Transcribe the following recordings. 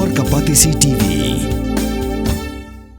Nalor Kapatisi TV.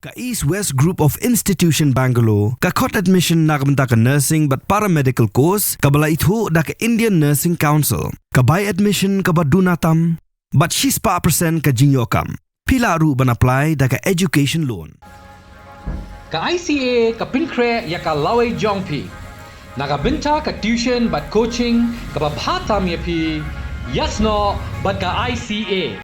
Ka East West Group of Institution Bangalore, ka court admission na kabenta ka nursing but paramedical course, kabala itu da ka Indian Nursing Council, ka buy admission ka badunatam, but she's pa percent ka jinyokam. Pila ru ban apply da ka education loan. Ka ICA ka pinkre ya ka laway jongpi. Nakabenta ka tuition but coaching ka babhatam ya pi. Yes no, but ka ICA.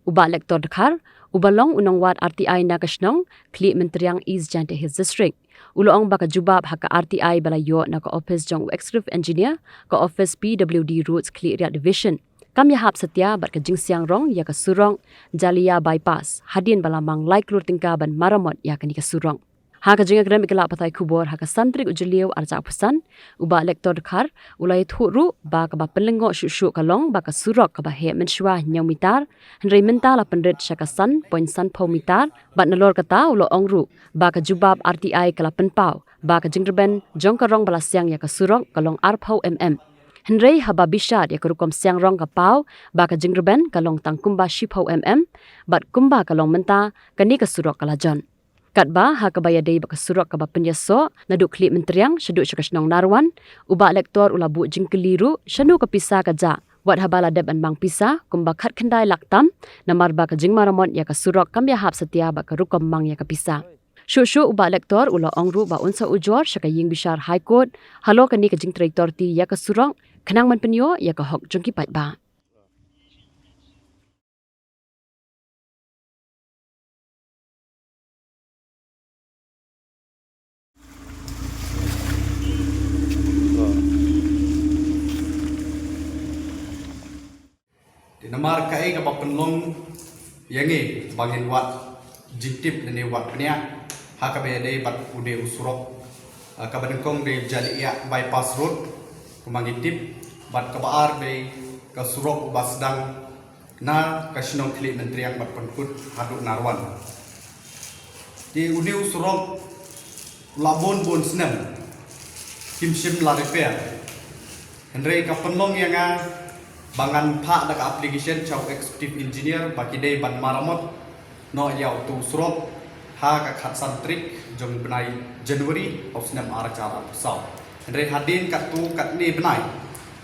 Uba lektor dekhar, ubalong unang wat RTI nakasnong, kli menteriang East Jante Hills District. Uloong baka jubab haka RTI balayo na ka office jong executive engineer, ka office PWD routes kli ria division. Kam yahap setia bat ka jingsiang rong ya ka surong, jalia bypass, hadin balamang like lur tingkaban maramot ya ka ni ka surong. Haka jinga gram ikala patay kubor haka santrik ujeliw arja pesan uba lektor dekhar ulai thuru ba ka ba pelengo shushu kalong ba ka surok ka ba he menshwa nyang mitar henry mental 800 shakasan point san pau mitar bat nalor kata ulo ongru ba ka jubab RTI kala penpau ba ka jingderben jong karong balasyang ya ka surok kalong arpau Henry haba bishad ya kerukom siang rong kapau ba ka jingderben kalong tangkumba shipau bat kumba kalong menta kani ka surok kalajon. Katba ha kabaya dei baka surok kaba penyaso naduk klip menteriang syeduk syakasnong narwan uba lektor ulabu jingkeliru syanu kapisa kaja wat habala deb an bang pisa kumba khat kendai laktam namar ba ka jingmaramon ya ka surok kam ya hap setia ba ka rukom mang ya kapisa Shushu uba lektor ula ongru ba unsa ujor syakaying bishar high court halo kani ka jing direktor ti ya ka surok kenang man penyo ya ka hok jongki pat ba Namar kai ka papenlong yangi bangin wat jintip nene wat penia ha ka be dei bat ude usurok ka badengkong de jalia bypass road kumangitip bat ka baar de ka surok basdang na ka sinong kli menteriang bat penkut hadu narwan di ude usurok labon bon snem kimsim la repair henry ka penlong yanga bangan pak dak application chau executive engineer baki dei ban maramot no yau tu surok ha ka khat santrik jong benai January of snam aracara sau andre hadin kat tu kat ni benai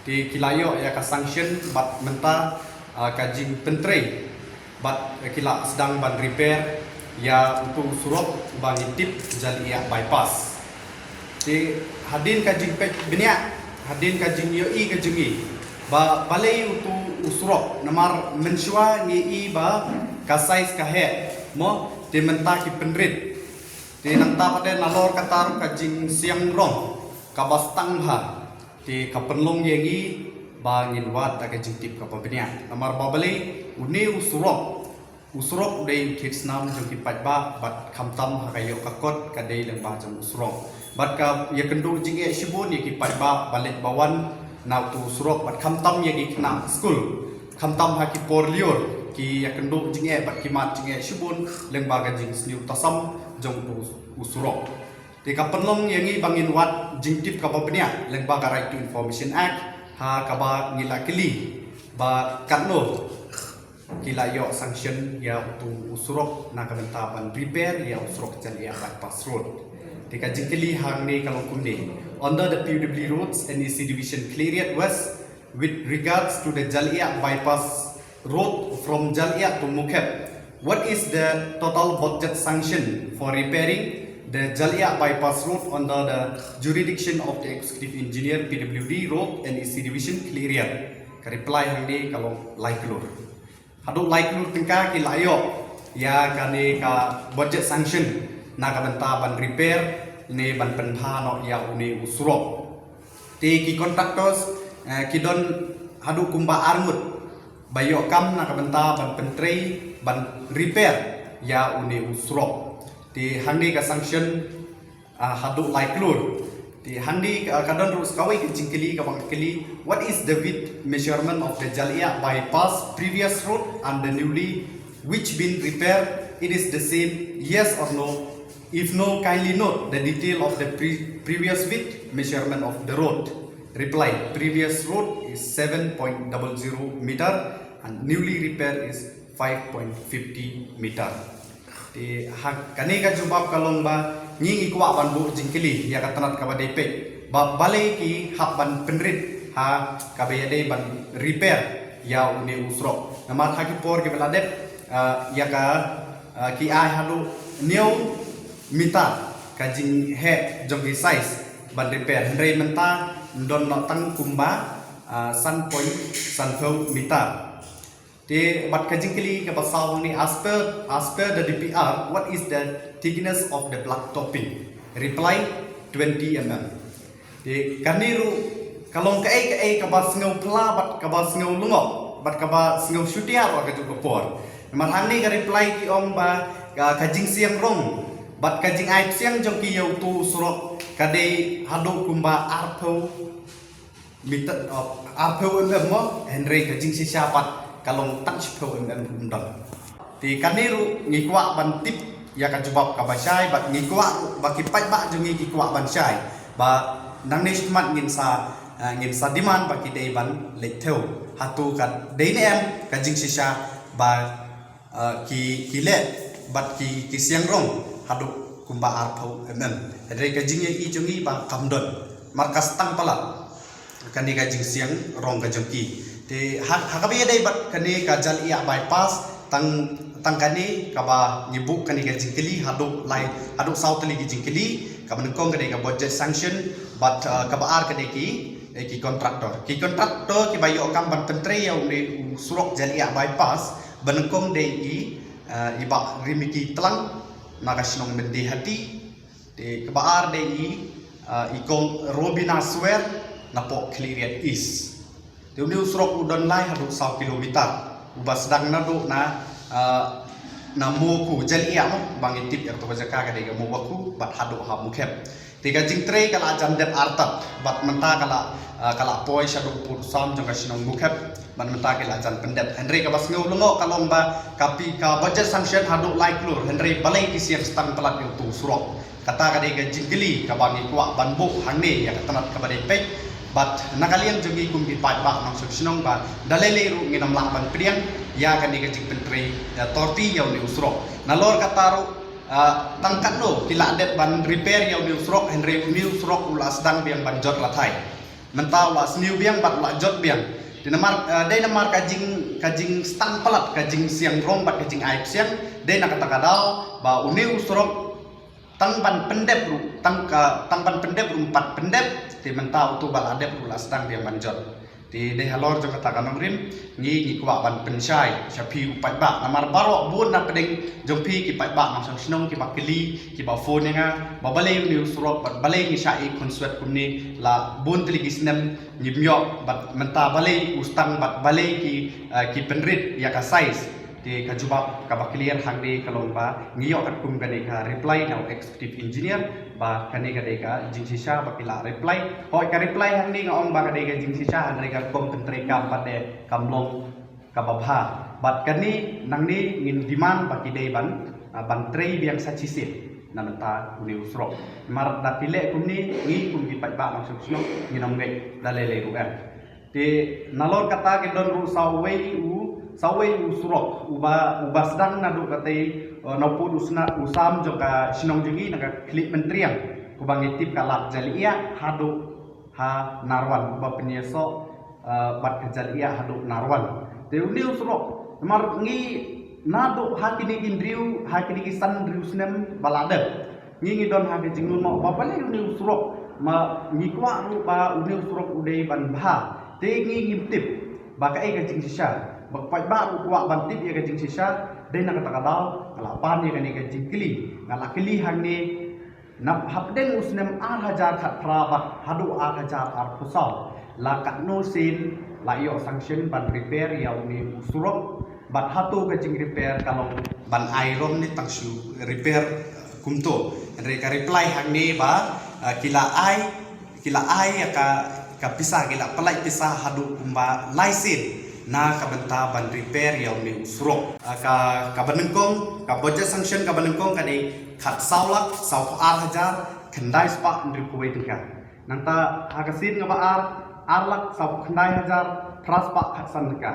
di kilayo ya ka sanction bat menta ka jing pentre bat kila sedang ban repair ya tu surok bang tip jalia bypass di hadin ka jing pek benia hadin ka jing yo I ka jingi ba balai utu usrok namar menshwa ngi I ba ka size ka he mo de menta ki penrit de nanta pade nalor katar ka jing siang rong ka bastang ha de ka penlong yengi ba ngin wat ka jing tip ka pabenia namar ba balai uni usrok de kids nam jong ki pat ba bat khamtam ha kayo ka kot ka de leng ba jong usrok bat ka ya kendu jing e shibun ye ki pat ba balet bawan now tu surok bat khamtam ye ki kna school khamtam ha ki por lior ki yakendo jinge bat ki mat jinge shibun leng baga jing sniu tasam jong tu usurok te ka penlong yangi bangin wat jingtip ka babnia leng baga right to information act ha ka ba ngila kili ba katno kila yo sanction ya tu usurok na ka benta ban repair ya usurok jalia bypass road Tika jingkeli hang ni kalong kumni under the PWD roads NEC division Cleariat West with regards to the Jalia bypass road from Jalia to Mukhep. What is the total budget sanction for repairing the Jalia bypass road under the jurisdiction of the executive engineer PWD road NEC division Cleariat? Ka reply hang ni kalong laiklur. Hadu laiklur tingka ki layo ya kani ka budget sanction na ka benta ban repair ne ban penha no ya uni usrok te ki contractors ki don hadu kumba armut bayo kam na ka benta ban pentrei ban repair ya uni usrok te handi ka sanction hadu laiklur te handi ka don rus kawai ki jingkeli ka bang keli what is the width measurement of the Jalia bypass previous road and the newly which been repaired it is the same yes or no. If no, kindly note the detail of the previous width measurement of the road. Reply, previous road is 7.00 meter and newly repaired is 5.50 meter. Di kani ka jubab kalong ba nging ikwa ban bu jingkili ya katanat ka badepek ba balai ki habban penrit ha kabeyade ban repair ya uni usrok namar haki por ke beladep ya ka ki ai hadu new mita kajing he jogi size ban repair hendrai menta don no tang kumba san point san pheu mita di bat kajing kili ke pasal ni as per the DPR, what is the thickness of the block topping? Reply 20 mm. Di kaniru kalong ke bas ngau pla bat ke bas ngau lungok bat ke bas ngau syutia wa ke juga por. Marhang ni ke reply ki om ba kajing siang rong bat kajing aip siang jong ki yau tu surok kadai hadu kumba arpau mita arpau em mo Henry kajing si siapat kalong touch pheu em undang. Ti kaniru ngikwa ban tip ya ka jubab ka basai bat ngikwa ba ki pai ba jong ngikwa ban sai ba nang ni smat ngin sa diman ba ki dei ban le theu hatu ka dei ne em kajing si sia ba ki le bat ki siang rong hadu kumba arpau em Henry kajing ye i jongi ba kamdon markas tang pala kani kajing siang rong ka jongki di hakabi dai bat kani kajal ia bypass tang kani kaba nyibuk kani ka jingkili hadu south li jingkili kaba nengkong kani ka budget sanction but kaba ar kani ki contractor ki bayo kam ban pentre yang ni surok jal ia bypass banengkong dei iba rimiki telang nagasinong mendi hati di kaba ar dei ikong robina swear napo clear is Di uni usrok udon lai hadu 100 kilometer ubas sedang nadu na moku jali ya mo bangi tip yang to bajaka ka dega mo waku bat hadu ha mukhem tiga jing tre kala jandet artat bat menta kala poi shadu pur sam jong kasinong mukhem ban menta kala jan pendet Henry ka bas ngeu lungo kalong ba kapi ka budget sanction hadu lai klur Henry balai ki siang stang pelat yang tu surok kata ka dega jinggeli ka bangi kuak banbu hangne ya katanat ka badai pek but nakalian jogi kumpi pat ba nang seksinong ba dalele ru nginam lang ban priang ya kan diga jing pentre torti yaw ni usrok nalor kataru tangkat no kila adet ban repair yaw ni usrok Henry ni usrok ulas dang biang ban jot lathai menta ulas new biang bat la jot biang dai namar kajing stang palat kajing siang rong bat kajing aip siang dai nakatakadao ba uni usrok tang ban pendep ru tang ban pendep ru 4 pendep ti menta utu bal adep ru lasdang biang banjot ti de halor jo kata kanong rim ngi kwa ban pensai sapi upai ba namar barok bun na pedeng jompi ki pai ba nang snong ki bakili ki ba phone nga ba balai ni surok bat balai ngi sai konsuat kunni la bun tli gisnem nyimyo bat menta balai ustang bat balai ki penrit ya ka size di kajubab kabakilier hangdi kalong ba ngiyo kat kum gade ka reply now executive engineer ba kani gade ka jingsisa bakila reply hoi ka reply hangdi ngong ba gade ka jingsisa hangdi ka kom pentre kam pade kamlong kababha bat kani nangni ngin demand bakidei ban trei biang sachisit namenta uni usrok mar dakile kumni ngi kum ki ba lang susno nginom ge dalele ruan di nalor kata ke don ru sawei usurok uba sedang nadu katai naupun usam joka sinong jengi naga klip mentriang kubangi tip kalak jalia hadu ha narwan uba penyeso bat kejalia hadu narwan teuni usurok mar ngi nadu hakini indriu hakini kisan driusnem balade ngi don hake jingun mo bapale uni usurok ma ngikwa ru ba uni usurok udai ban bha te ngi ngimtip bakai ka jingsisa bakpai ba kuak bantip ya kajing sisa dai nak takadal kalapan ya kani kajing kili ngalakili hangni nap hapden usnem 1000 khat prabat hadu 1000 ar pusau la katno sin la yo sanction ban repair ya uni usurok bat hatu kajing repair kalau ban iron ni tangsu repair kumto mereka reply hangni ba kila ai ya ka pisah kila pelai pisah hadu kumba laisin na kabenta ban repair yaw ni usrok ka banengkong ka budget sanction ka banengkong kani khat saulak sau ar hajar kendai spa ndri kuwai tingka nanta hagasin ngaba arlak sab khandai hajar praspa khatsan ka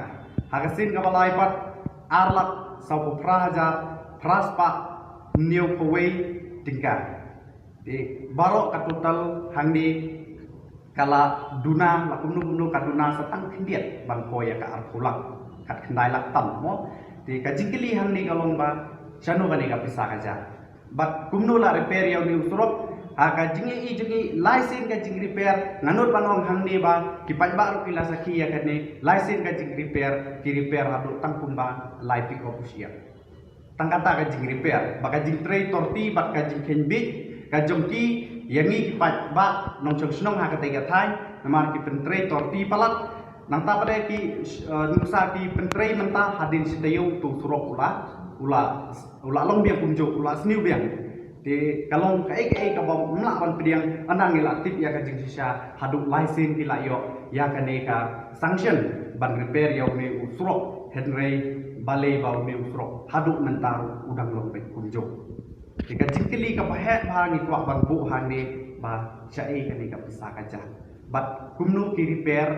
hagasin ngaba laipat arlak sab pra hajar praspa new pawai tingka di barok katutal hangdi kala duna lakumnu kaduna satang khindiat ban poya ka arpulak kat khandai lak tam mo di kajingkili hangdi kalong ba chanu gani ka pisa kaja bat kumnu la repair yaw ni usurok ka jingi license ka jing repair nganut banong hangdi ba kipai ba ru pila sakhi ya kane license ka jing repair ki repair hadu tangkum ba lai pick up usia tangkata ka jing repair baka jing tray torti bak ka jing kenbik ka jongki yangi kipat ba nong chong snong ha katega thai namar ki pentre torti palat nang ta pare ki nusa ki pentre menta hadin sidayu tu surok ula long biang punjo ula sniu biang de kalong kai ka bom mla ban piang anang ila tip ya ka jing sisa haduk license ila yo ya ka ne ka sanction ban repair yo ne usrok henry balai ba ne usrok haduk menta udang long be punjo jika jingkili ka pahet bang ni kwak bang bu hang ni ba chai ka ni ka pisa ka ja bat kumnu ki repair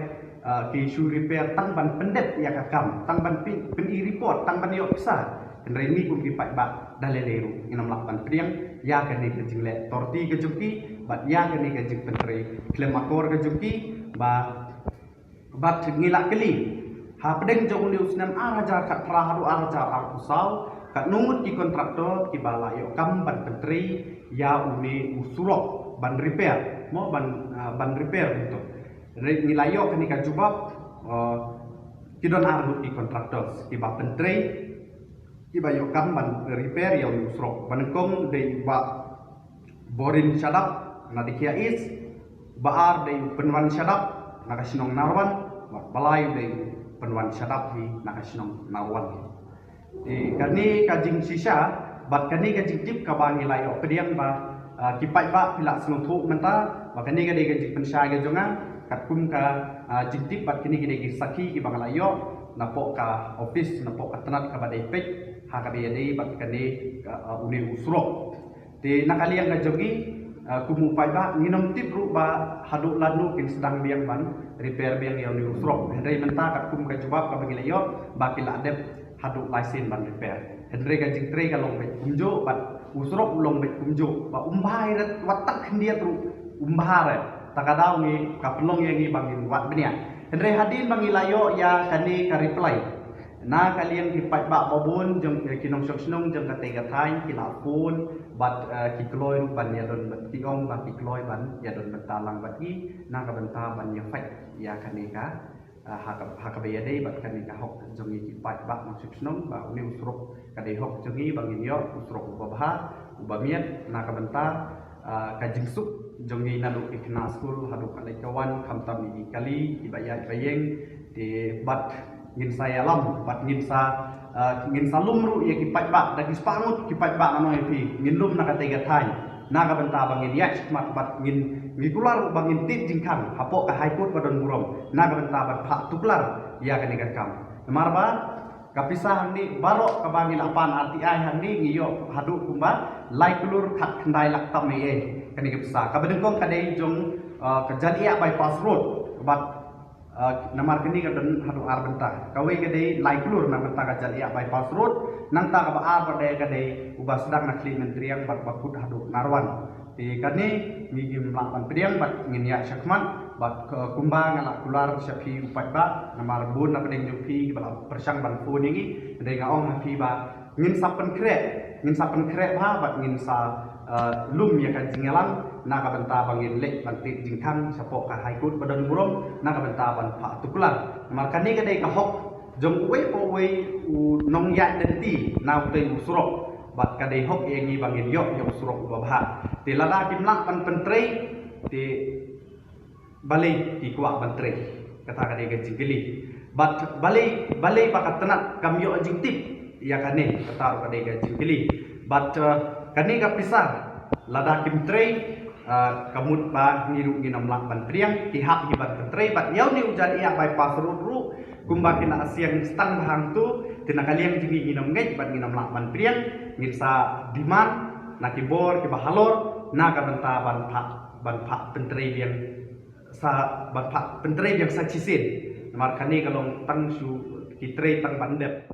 ki shu repair tang ban pendet ya ka kam tang ban pin i report tang ban yo pisa kendrai ni kum ki pai ba daleleru inam lakban priang ya ka ni ka jingle torti ka jumki bat ya ka ni ka jing pentrai klemakor ka jumki ba bat ngilak keli ha pedeng jong ni usnam arajar kat praharu arajar arkusau kat nungut ki kontraktor ki bala yo kam ban pentri ya uni usurok ban repair mo ban repair itu nilai yo kani ka jubab ki don arut ki kontraktor ki ba pentri ki ba yo kam ban repair ya usurok ban kom de ba borin shadap na dikia is baar de penwan shadap na kasinong narwan balai de penwan shadap hi na kasinong narwan kani kajing sisa bat kani kajing tip ka bang ilai o pediang ba kipai ba pila sung thu menta ba kani ka de kajing pensai ga jonga kat kum ka jing tip bat kani ki sakhi ki bang lai yo napo ka office napo ka tanat ka ba de pek ha ka be de bat kani uni usrok de nakali yang ka jogi kumu pai ba nginom tip ru ba hadu lanu kin sedang biang ban repair biang yang uni usrok hendai menta kat kum ka jawab ka bang ilai yo ba kila adep haduk license ban repair hendre ka jing tre ka long bet kumjo bat usrok long bet kumjo ba umbai rat watak khindia tru umbare takadau ni ka pelong yang ni bangin wat benia hendre hadin bangilayo ya kani ka reply na kalian kipat ba babon jong kinong sok snong jong ka tega thai kila phone bat ki kloy ban ya don bat ki ong ba ki kloy ban ya don betalang bat i na ka benta ban ya fat ya kani ka hakabaya dei bat kani ka hok jongi ki pat ba no sipsnom ba uni usrok kadai hok jongi bangin yo usrok ubah ubamiat na ka benta ka jingsuk jongi nadu ikna school hadu kalai kawan kamtam ni kali ibaya bayeng di bat ngin saya lam bat ngin sa lumru ya ki pat ba dagi spangut ki pat ba ano ipi ngin lum na ka tega thai na ka benta bangin yak mat bat ngin ngikular bangin tit jingkang hapo ka high court badon murom na ka benta bat phak tuklar ya ka ni ka kam marba kapisa hangni baro ka bangin apan RTI hangni ngiyo hadu kumba lai kulur khat khandai lak tam ye kani ka pisa ka bedengkong kadai jong kejalia bypass road bat namar kini ka don hadu ar benta kawe kadai lai kulur na benta ka jalia bypass road nang ta ka ba ar padai kadai ubah sedang na kli menteriang bat bakut hadu narwan di kani ngi melakukan pediang bat nginya syakman bat kumba ngala kular syafi upat ba namar bun na pedeng jupi bala persang ban phone ngi dei ngaong hafi ba ngin sapen krek ba bat ngin sa lum ya kan jingelang na ka benta bangin lek bantik jingkang sapo ka haikut badan murom na ka benta ban pha tukulan namar kani ka dei ka hok jong we po we nong ya denti na utei usrok bat kadai hok yengi bangin yok yang surok babha ti lada kimlak pan pentrei ti balai ti kuak pentrei kata kadai gajing geli bat balai pakat tenat kam yok jing tip ya kane kata kadai gajing geli bat kane ka pisah lada kim trei kamut ba ngiru nginam lak ban priang ti hak hibat pentrei bat yau ni ujan ia bypass road ru kumba kina asiang stang bahang tu tina kalian jingi nginam ngej bat nginam lak ban priang ngin sa diman na kibor ki bahalor na ka benta ban ban phak penteri biang sa ban phak penteri biang sa chisin mar kani kalong tang su kitrei tang bandep